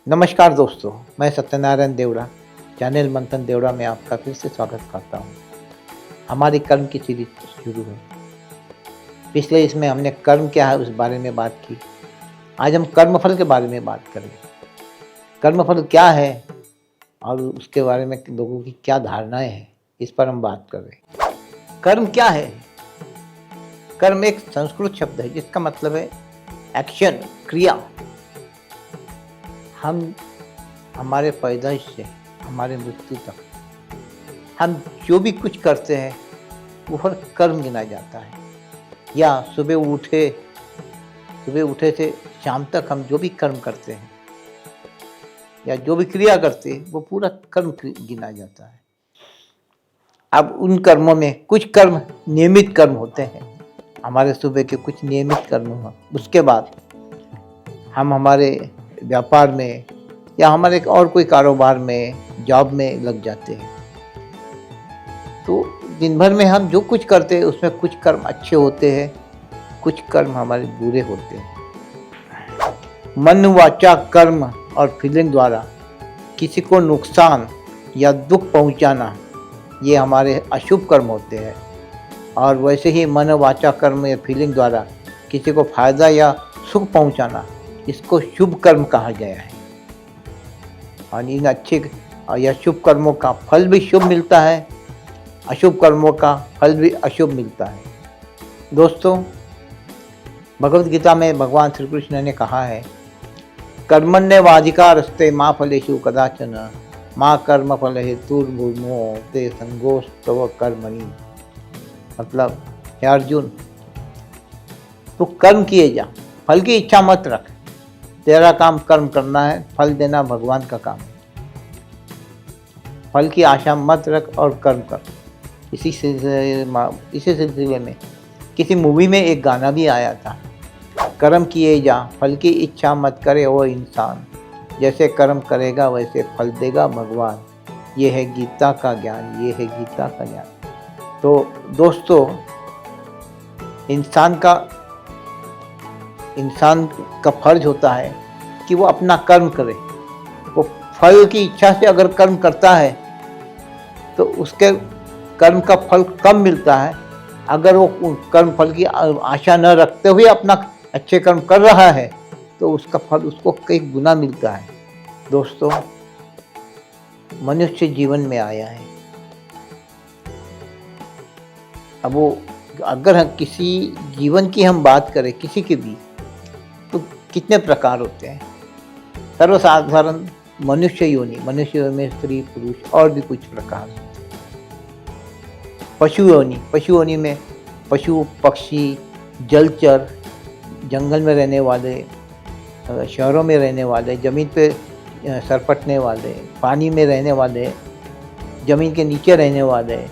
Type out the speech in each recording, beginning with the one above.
नमस्कार दोस्तों, मैं सत्यनारायण देवड़ा चैनल मंथन देवड़ा में आपका फिर से स्वागत करता हूँ। हमारी कर्म की सीरीज शुरू है। पिछले इसमें हमने कर्म क्या है उस बारे में बात की। आज हम कर्मफल के बारे में बात करेंगे। कर्मफल क्या है और उसके बारे में लोगों की क्या धारणाएं हैं, इस पर हम बात कर रहे हैं। कर्म क्या है? कर्म एक संस्कृत शब्द है जिसका मतलब है एक्शन, क्रिया। हम हमारे पैदाइश से हमारे मृत्यु तक हम जो भी कुछ करते हैं वो हर कर्म गिना जाता है। या सुबह उठे से शाम तक हम जो भी कर्म करते हैं या जो भी क्रिया करते हैं वो पूरा कर्म गिना जाता है। अब उन कर्मों में कुछ कर्म नियमित कर्म होते हैं, हमारे सुबह के कुछ नियमित कर्म हुआ, उसके बाद हम हमारे व्यापार में या हमारे और कोई कारोबार में, जॉब में लग जाते हैं। तो दिन भर में हम जो कुछ करते हैं उसमें कुछ कर्म अच्छे होते हैं, कुछ कर्म हमारे बुरे होते हैं। मन, वाचा, कर्म और फीलिंग द्वारा किसी को नुकसान या दुख पहुंचाना, ये हमारे अशुभ कर्म होते हैं। और वैसे ही मन, वाचा, कर्म या फीलिंग द्वारा किसी को फायदा या सुख पहुंचाना, इसको शुभ कर्म कहा गया है। और इन अच्छे या शुभ कर्मों का फल भी शुभ मिलता है, अशुभ कर्मों का फल भी अशुभ मिलता है। दोस्तों, भगवद गीता में भगवान श्री कृष्ण ने कहा है, कर्मण्येवाधिकारस्ते मा फलेषु कदाचन मा कर्म फल हेतुर्भूमो ते संगोस्तव कर्मणि। मतलब, हे अर्जुन, तू कर्म किए जा, फल की इच्छा मत रख। तेरा काम कर्म करना है, फल देना भगवान का काम है। फल की आशा मत रख और कर्म कर। इसी सिलसिले में किसी मूवी में एक गाना भी आया था, कर्म किए जा, फल की इच्छा मत करे वो इंसान, जैसे कर्म करेगा वैसे फल देगा भगवान। ये है गीता का ज्ञान, ये है गीता का ज्ञान। तो दोस्तों, इंसान का फर्ज होता है कि वो अपना कर्म करे। वो फल की इच्छा से अगर कर्म करता है तो उसके कर्म का फल कम मिलता है। अगर वो कर्म फल की आशा न रखते हुए अपना अच्छे कर्म कर रहा है तो उसका फल उसको कई गुना मिलता है। दोस्तों, मनुष्य जीवन में आया है। अब वो अगर किसी जीवन की हम बात करें, किसी के भी, तो कितने प्रकार होते हैं। सर्वसाधारण मनुष्य योनि में स्त्री पुरुष और भी कुछ प्रकार। पशु योनि में पशु, पक्षी, जलचर, जंगल में रहने वाले, शहरों में रहने वाले, ज़मीन पे सरपटने वाले, पानी में रहने वाले, ज़मीन के नीचे रहने वाले,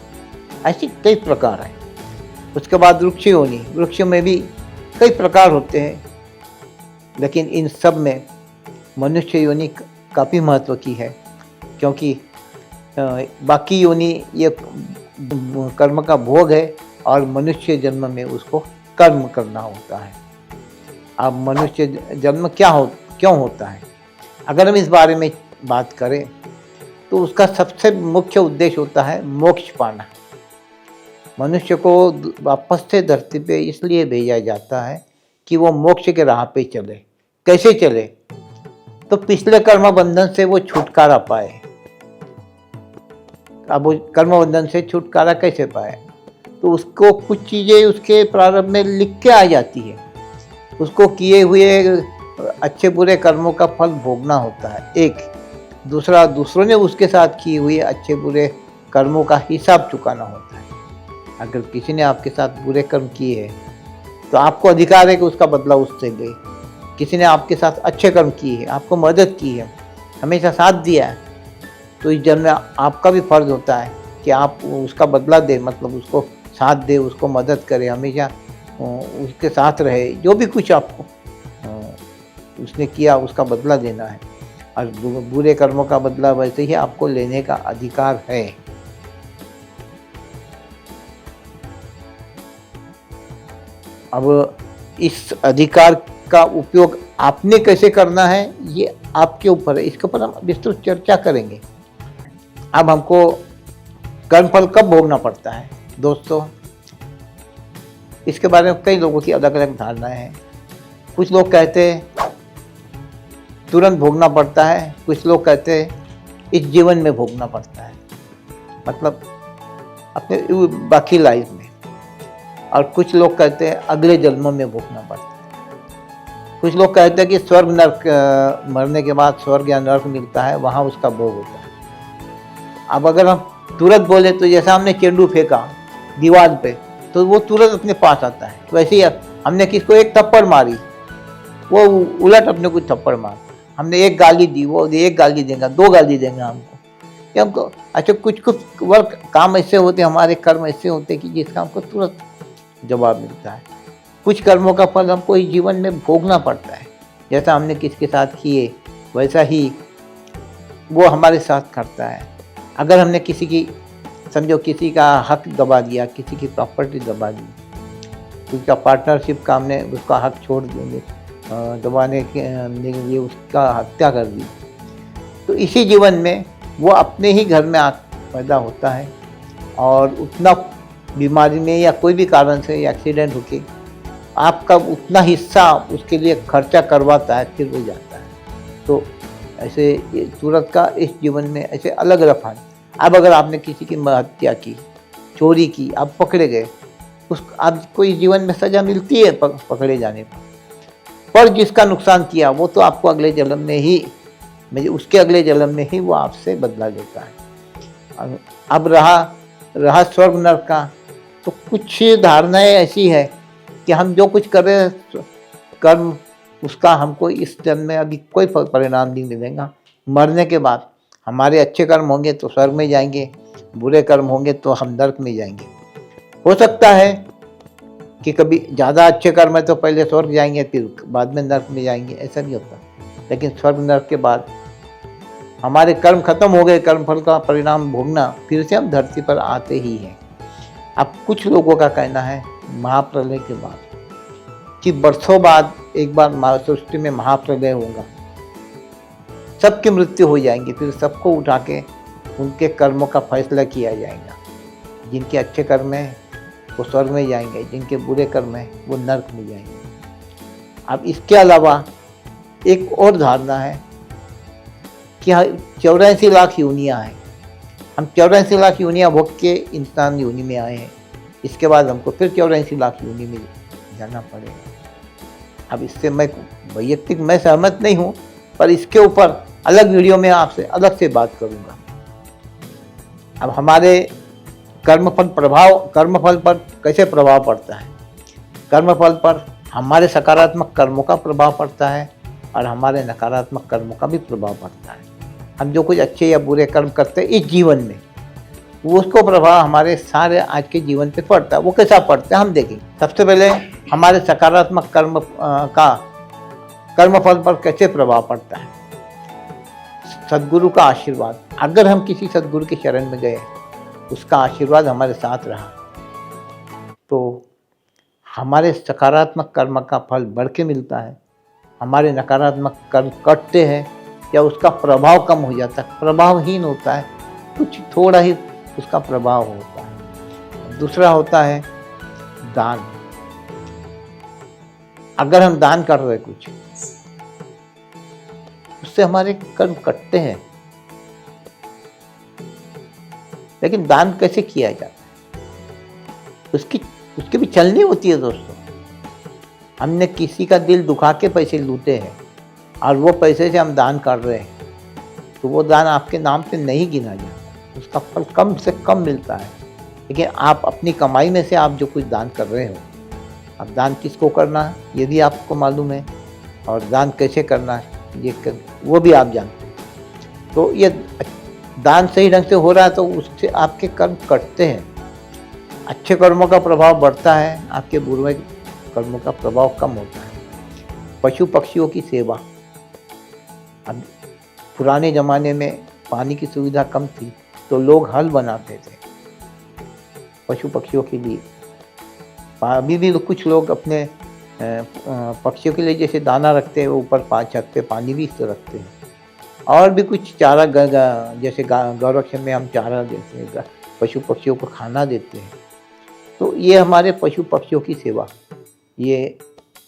ऐसी कई प्रकार हैं। उसके बाद वृक्ष में भी कई प्रकार होते हैं। लेकिन इन सब में मनुष्य योनि काफ़ी महत्व की है, क्योंकि बाकी योनि ये कर्म का भोग है और मनुष्य जन्म में उसको कर्म करना होता है। अब मनुष्य जन्म क्यों होता है? अगर हम इस बारे में बात करें तो उसका सबसे मुख्य उद्देश्य होता है मोक्ष पाना। मनुष्य को वापस से धरती पे इसलिए भेजा जाता है कि वो मोक्ष के राह पे चले। कैसे चले? तो पिछले कर्म बंधन से वो छुटकारा पाए। अब वो कर्म बंधन से छुटकारा कैसे पाए? तो उसको कुछ चीज़ें उसके प्रारंभ में लिख के आ जाती है। उसको किए हुए अच्छे बुरे कर्मों का फल भोगना होता है। एक दूसरा, दूसरों ने उसके साथ किए हुए अच्छे बुरे कर्मों का हिसाब चुकाना होता है। अगर किसी ने आपके साथ बुरे कर्म किए हैं तो आपको अधिकार है कि उसका बदला उससे ले। किसी ने आपके साथ अच्छे कर्म किए हैं, आपको मदद की है, हमेशा साथ दिया है, तो इस जन्म में आपका भी फर्ज होता है कि आप उसका बदला दे, मतलब उसको साथ दे, उसको मदद करे, हमेशा उसके साथ रहे। जो भी कुछ आपको उसने किया उसका बदला देना है। और बुरे कर्मों का बदला वैसे ही आपको लेने का अधिकार है। अब इस अधिकार का उपयोग आपने कैसे करना है, ये आपके ऊपर है, इसके ऊपर हम विस्तृत चर्चा करेंगे। अब हमको कर्मफल कब भोगना पड़ता है दोस्तों, इसके बारे में कई लोगों की अलग अलग धारणाएं हैं। कुछ लोग कहते हैं तुरंत भोगना पड़ता है, कुछ लोग कहते हैं इस जीवन में भोगना पड़ता है, मतलब अपने बाकी लाइफ में, और कुछ लोग कहते हैं अगले जन्मों में भोगना पड़ता है। कुछ लोग कहते हैं कि स्वर्ग नर्क, मरने के बाद स्वर्ग या नर्क मिलता है, वहाँ उसका भोग होता है। अब अगर हम तुरंत बोले तो जैसा हमने चेंडू फेंका दीवार पे तो वो तुरंत अपने पास आता है, वैसे ही हमने किसको एक थप्पड़ मारी, वो उलट अपने को थप्पड़ मार, हमने एक गाली दी, वो एक गाली देगा, 2 गाली देगा हमको, कि हमको अच्छा कुछ वर्क काम ऐसे होते, हमारे कर्म ऐसे होते कि जिसका हमको तुरंत जवाब मिलता है। कुछ कर्मों का फल हमको इस जीवन में भोगना पड़ता है, जैसा हमने किसके साथ किए वैसा ही वो हमारे साथ करता है। अगर हमने किसी की, समझो किसी का हक दबा दिया, किसी की प्रॉपर्टी दबा दी, किसी का पार्टनरशिप का हमने उसका हक छोड़ देंगे दबाने के लिए उसका हत्या कर दी, तो इसी जीवन में वो अपने ही घर में पैदा होता है और उतना बीमारी में या कोई भी कारण से एक्सीडेंट होके आपका उतना हिस्सा उसके लिए खर्चा करवाता है, फिर वो जाता है। तो ऐसे सूरत का इस जीवन में ऐसे अलग रफा। अब अगर आपने किसी की हत्या की, चोरी की, आप पकड़े गए, उस आपको इस जीवन में सज़ा मिलती है पकड़े जाने पर जिसका नुकसान किया वो तो आपको अगले जन्म में ही, उसके अगले जन्म में ही वो आपसे बदला लेता है। अब रहा स्वर्ग नरक का, तो कुछ धारणाएं ऐसी है कि हम जो कुछ कर रहे हैं कर्म, उसका हमको इस जन्म में अभी कोई परिणाम नहीं मिलेगा। मरने के बाद हमारे अच्छे कर्म होंगे तो स्वर्ग में जाएंगे, बुरे कर्म होंगे तो हम नरक में जाएंगे। हो सकता है कि कभी ज़्यादा अच्छे कर्म है तो पहले स्वर्ग जाएंगे फिर बाद में नरक में जाएंगे, ऐसा नहीं होता। लेकिन स्वर्ग नरक के बाद हमारे कर्म खत्म हो गए, कर्मफल का परिणाम भोगना, फिर से हम धरती पर आते ही हैं। अब कुछ लोगों का कहना है महाप्रलय के बाद कि बरसों बाद एक बार सृष्टि में महाप्रलय होगा, सबकी मृत्यु हो जाएंगी, फिर सबको उठा के उनके कर्मों का फैसला किया जाएगा। जिनके अच्छे कर्म हैं वो स्वर्ग में जाएंगे, जिनके बुरे कर्म हैं वो नरक में जाएंगे। अब इसके अलावा एक और धारणा है कि 84 लाख योनियाँ हैं, हम 84 लाख योनियाँ भोग के इंसान योनि में आए हैं, इसके बाद हमको फिर 84 लाख योनि में जाना पड़ेगा। अब इससे मैं वैयक्तिक मैं सहमत नहीं हूँ, पर इसके ऊपर अलग वीडियो में आपसे अलग से बात करूँगा। अब हमारे कर्मफल पर कैसे प्रभाव पड़ता है? कर्मफल पर हमारे सकारात्मक कर्मों का प्रभाव पड़ता है और हमारे नकारात्मक कर्मों का भी प्रभाव पड़ता है। हम जो कुछ अच्छे या बुरे कर्म करते हैं इस जीवन में, वो उसको प्रभाव हमारे सारे आज के जीवन पे पड़ता है। वो कैसा पड़ता है हम देखेंगे। सबसे पहले हमारे सकारात्मक कर्म का कर्मफल पर कैसे प्रभाव पड़ता है? सद्गुरु का आशीर्वाद, अगर हम किसी सद्गुरु के शरण में गए, उसका आशीर्वाद हमारे साथ रहा, तो हमारे सकारात्मक कर्म का फल बढ़ के मिलता है। हमारे नकारात्मक कर्म कटते हैं या उसका प्रभाव कम हो जाता है, प्रभावहीन होता है, कुछ थोड़ा ही उसका प्रभाव होता है। दूसरा होता है दान। अगर हम दान कर रहे कुछ, उससे हमारे कर्म कटते हैं। लेकिन दान कैसे किया जाता है? उसकी भी चलनी होती है दोस्तों। हमने किसी का दिल दुखा के पैसे लूटे हैं और वो पैसे से हम दान कर रहे हैं, तो वो दान आपके नाम पे नहीं गिना जाता, उसका फल कम से कम मिलता है। लेकिन आप अपनी कमाई में से आप जो कुछ दान कर रहे हो, अब दान किसको करना है ये भी आपको मालूम है, और दान कैसे करना है वो भी आप जानते हैं। तो ये दान सही ढंग से हो रहा है तो उससे आपके कर्म कटते हैं, अच्छे कर्मों का प्रभाव बढ़ता है, आपके बुरे कर्मों का प्रभाव कम होता है। पशु पक्षियों की सेवा, अब पुराने ज़माने में पानी की सुविधा कम थी तो लोग हल बनाते थे पशु पक्षियों के लिए। अभी भी कुछ लोग अपने पक्षियों के लिए जैसे दाना रखते हैं, वो ऊपर छत पे पानी भी इस रखते हैं। और भी कुछ चारा जैसे गौरक्षण में हम चारा देते हैं, पशु पक्षियों को खाना देते हैं। तो ये हमारे पशु पक्षियों की सेवा, ये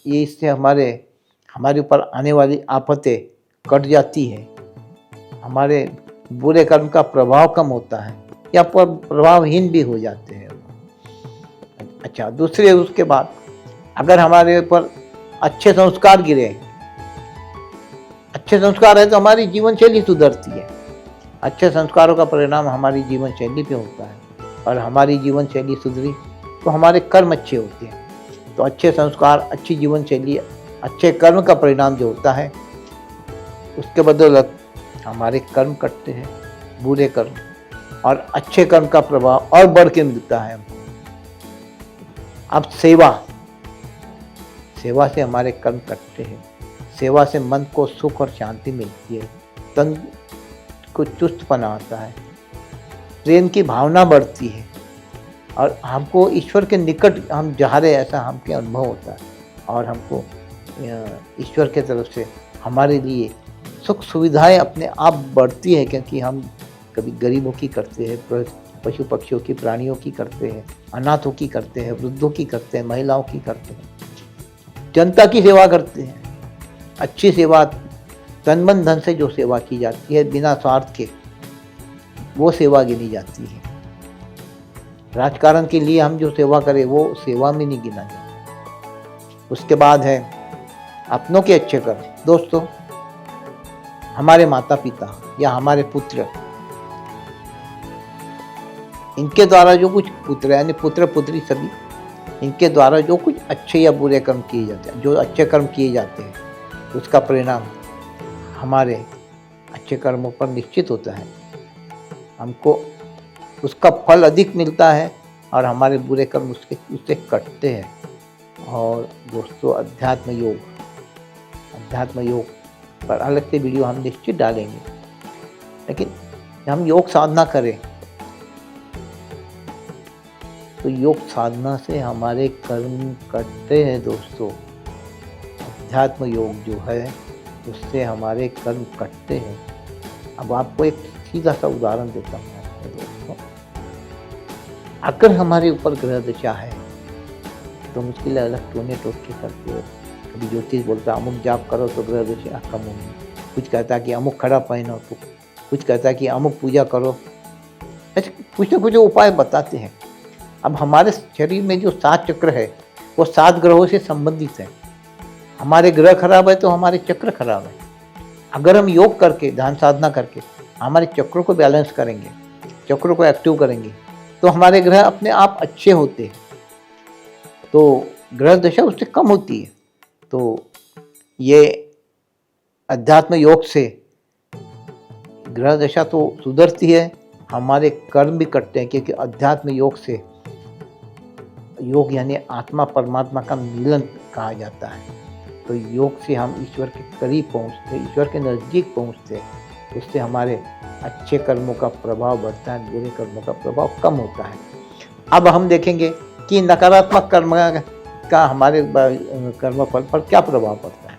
इससे हमारे ऊपर आने वाली आफतें कट जाती है, हमारे बुरे कर्म का प्रभाव कम होता है या प्रभावहीन भी हो जाते हैं। अच्छा, दूसरे उसके बाद अगर हमारे ऊपर अच्छे संस्कार गिरे, अच्छे संस्कार है तो हमारी जीवन शैली सुधरती है। अच्छे संस्कारों का परिणाम हमारी जीवन शैली पे होता है, और हमारी जीवन शैली सुधरी तो हमारे कर्म अच्छे होते हैं। तो अच्छे संस्कार, अच्छी जीवन शैली, अच्छे कर्म का परिणाम जो होता है, उसके बदौलत हमारे कर्म कटते हैं, बुरे कर्म, और अच्छे कर्म का प्रभाव और बढ़ के मिलता है हमको। अब सेवा से हमारे कर्म कटते हैं, सेवा से मन को सुख और शांति मिलती है, तन को चुस्तपना आता है, प्रेम की भावना बढ़ती है, और हमको ईश्वर के निकट हम जा रहे ऐसा हमके अनुभव होता है, और हमको ईश्वर के तरफ से हमारे लिए सुख सुविधाएं अपने आप बढ़ती है, क्योंकि हम कभी गरीबों की करते हैं, पशु पक्षियों की, प्राणियों की करते हैं, अनाथों की करते हैं, वृद्धों की करते हैं, महिलाओं की करते हैं, जनता की सेवा करते हैं। अच्छी सेवा, तन मन धन से जो सेवा की जाती है बिना स्वार्थ के, वो सेवा गिनी जाती है। राजकारण के लिए हम जो सेवा करें वो सेवा में नहीं गिना जाता। उसके बाद है अपनों के अच्छे कर्म। दोस्तों, हमारे माता पिता या हमारे पुत्र, इनके द्वारा जो कुछ पुत्र यानी पुत्र पुत्री सभी, इनके द्वारा जो कुछ अच्छे या बुरे कर्म किए जाते हैं, जो अच्छे कर्म किए जाते हैं, उसका परिणाम हमारे अच्छे कर्मों पर निश्चित होता है। हमको उसका फल अधिक मिलता है, और हमारे बुरे कर्म उससे कटते हैं। और दोस्तों, अध्यात्म योग पर अलग से वीडियो हम निश्चित डालेंगे, लेकिन हम योग साधना करें तो योग साधना से हमारे कर्म कटते हैं। दोस्तों, अध्यात्म योग जो है उससे हमारे कर्म कटते हैं। अब आपको एक सीधा सा उदाहरण देता हूँ दोस्तों। अगर हमारे ऊपर ग्रह दशा है तो हम उसके लिए अलग टोने टोटके करते हो। कभी ज्योतिष बोलता है अमुक जाप करो तो ग्रह दशा कम होगी, कुछ कहता है कि अमुक खड़ा पहनो, तो कुछ कहता है कि अमुक पूजा करो, ऐसे कुछ ना कुछ उपाय बताते हैं। अब हमारे शरीर में जो 7 चक्र है वो 7 ग्रहों से संबंधित है। हमारे ग्रह खराब है तो हमारे चक्र खराब है। अगर हम योग करके, ध्यान साधना करके हमारे चक्रों को बैलेंस करेंगे, चक्रों को एक्टिव करेंगे, तो हमारे ग्रह अपने आप अच्छे होते हैं, तो ग्रह दशा उससे कम होती है। तो ये अध्यात्म योग से ग्रह दशा तो सुधरती है, हमारे कर्म भी कटते हैं, क्योंकि अध्यात्म योग से, योग यानी आत्मा परमात्मा का मिलन कहा जाता है। तो योग से हम ईश्वर के करीब पहुँचते, ईश्वर के नज़दीक पहुँचते, उससे हमारे अच्छे कर्मों का प्रभाव बढ़ता है, बुरे कर्मों का प्रभाव कम होता है। अब हम देखेंगे कि नकारात्मक कर्म का हमारे कर्मफल पर क्या प्रभाव पड़ता है।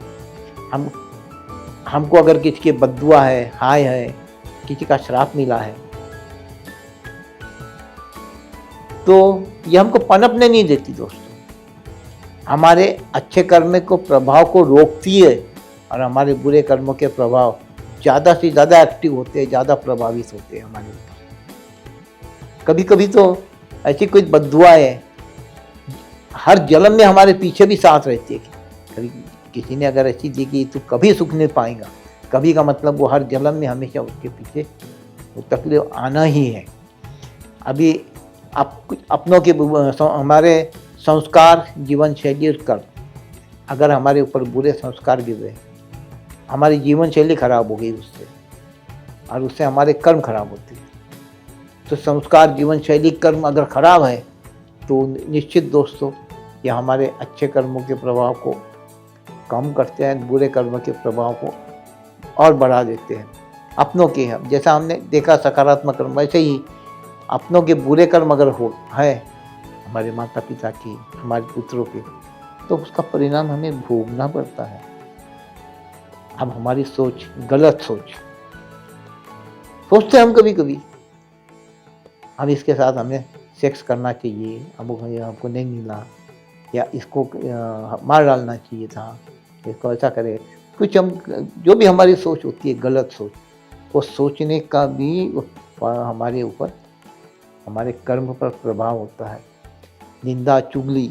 हमको अगर किसी की बद्दुआ है, हाय है, किसी का श्राप मिला है, तो ये हमको पनपने नहीं देती दोस्तों। हमारे अच्छे कर्म को प्रभाव को रोकती है, और हमारे बुरे कर्मों के प्रभाव ज़्यादा से ज़्यादा एक्टिव होते हैं, ज़्यादा प्रभावित होते हैं हमारे ऊपर। कभी कभी तो ऐसी कोई बद्दुआ है, हर जन्म में हमारे पीछे भी साथ रहती है। कभी किसी ने अगर ऐसी दी कि तू कभी सुख नहीं पाएगा, कभी का मतलब वो हर जन्म में हमेशा उसके पीछे वो तकलीफ आना ही है। अभी अपनों के हमारे संस्कार, जीवन शैली और कर्म, अगर हमारे ऊपर बुरे संस्कार गिर रहे, हमारी जीवन शैली खराब हो गई उससे, और उससे हमारे कर्म खराब होते हैं। तो संस्कार, जीवन शैली, कर्म अगर खराब है तो निश्चित दोस्तों ये हमारे अच्छे कर्मों के प्रभाव को कम करते हैं, बुरे कर्मों के प्रभाव को और बढ़ा देते हैं। अपनों के, जैसा हमने देखा सकारात्मक कर्म, वैसे ही अपनों के बुरे कर्म अगर हो है, हमारे माता पिता की, हमारे पुत्रों के, तो उसका परिणाम हमें भोगना पड़ता है। अब हमारी सोच, गलत सोच, सोचते हैं हम कभी कभी, हम इसके साथ हमें सेक्स करना चाहिए, अब हमको नहीं मिला, या इसको मार डालना चाहिए था, इसको ऐसा करे, कुछ हम जो भी हमारी सोच होती है गलत सोच, वो सोचने का भी हमारे ऊपर, हमारे कर्म पर प्रभाव होता है। निंदा, चुगली,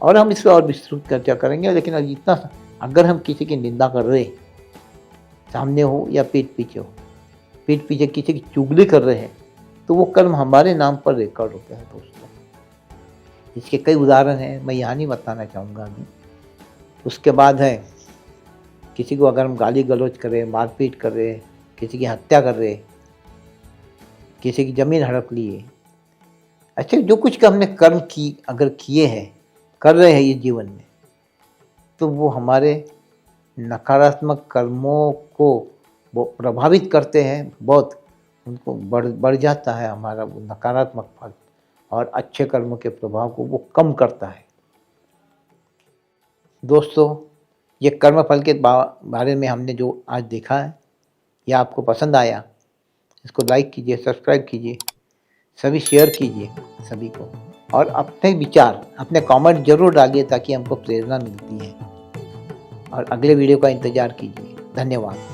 और हम इस पर और विस्तृत चर्चा करेंगे, लेकिन अब इतना, अगर हम किसी की निंदा कर रहे, सामने हो या पीठ पीछे हो, पीठ पीछे किसी की चुगली कर रहे हैं, तो वो कर्म हमारे नाम पर रिकॉर्ड होते हैं दोस्तों। इसके कई उदाहरण हैं, मैं यहाँ नहीं बताना चाहूँगा अभी। उसके बाद है, किसी को अगर हम गाली गलौज कर रहे, मारपीट कर रहे, किसी की हत्या कर रहे, किसी की ज़मीन हड़प लिए, अच्छा जो कुछ का हमने कर्म की अगर किए हैं, कर रहे हैं ये जीवन में, तो वो हमारे नकारात्मक कर्मों को वो प्रभावित करते हैं बहुत, उनको बढ़ जाता है हमारा वो नकारात्मक फल, और अच्छे कर्मों के प्रभाव को वो कम करता है। दोस्तों, ये कर्म फल के बारे में हमने जो आज देखा है, यह आपको पसंद आया, इसको लाइक कीजिए, सब्सक्राइब कीजिए, सभी शेयर कीजिए सभी को, और अपने विचार, अपने कमेंट जरूर डालिए ताकि हमको प्रेरणा मिलती है, और अगले वीडियो का इंतज़ार कीजिए। धन्यवाद।